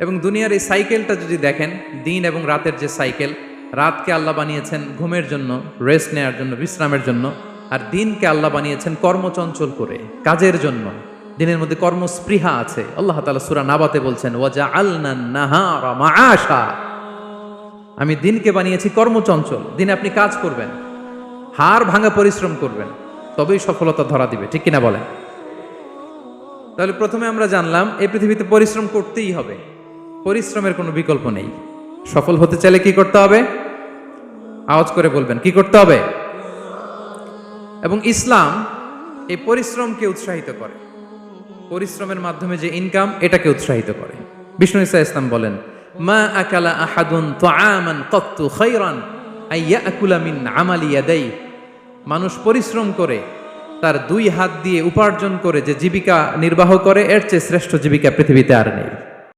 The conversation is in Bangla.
এবং দুনিয়ার এই সাইকেলটা যদি দেখেন, দিন এবং রাতের যে সাইকেল, রাতকে আল্লাহ বানিয়েছেন ঘুমের জন্য, রেস্ট নেওয়ার জন্য, বিশ্রামের জন্য, আর দিনকে আল্লাহ বানিয়েছেন কর্মচঞ্চল করে, কাজের জন্য। দিনের মধ্যে কর্মস্পৃহা আছে। আল্লাহ তাআলা সূরা নাবাতে বলছেন, ওয়াজআলনান নাহারা মাআশা, আমি দিনকে বানিয়েছি কর্মচঞ্চল। দিনে আপনি কাজ করবেন, হাড় ভাঙা পরিশ্রম করবেন, তবেই সফলতা ধরা দিবে, ঠিক কিনা বলেন? তাহলে প্রথমে আমরা জানলাম এই পৃথিবীতে পরিশ্রম করতেই হবে, পরিশ্রমের কোনো বিকল্প নেই। সফল হতে চাইলে কি করতে হবে? আওয়াজ করে বলবেন, কি করতে হবে? এবং ইসলাম এই পরিশ্রমকে উৎসাহিত করে, পরিশ্রমের মাধ্যমে যে ইনকাম, এটাকে উৎসাহিত করে। বিষ্ণু ঈসা ইসলাম বলেন, মা আকালা আহাদুন তাআমান কাত্তু খায়রান আইয়াকুলা মিন আমালি ইয়াদাই। মানুষ পরিশ্রম করে তার দুই হাত দিয়ে উপার্জন করে যে জীবিকা নির্বাহ করে, এর চেয়ে শ্রেষ্ঠ জীবিকা পৃথিবীতে আর নেই।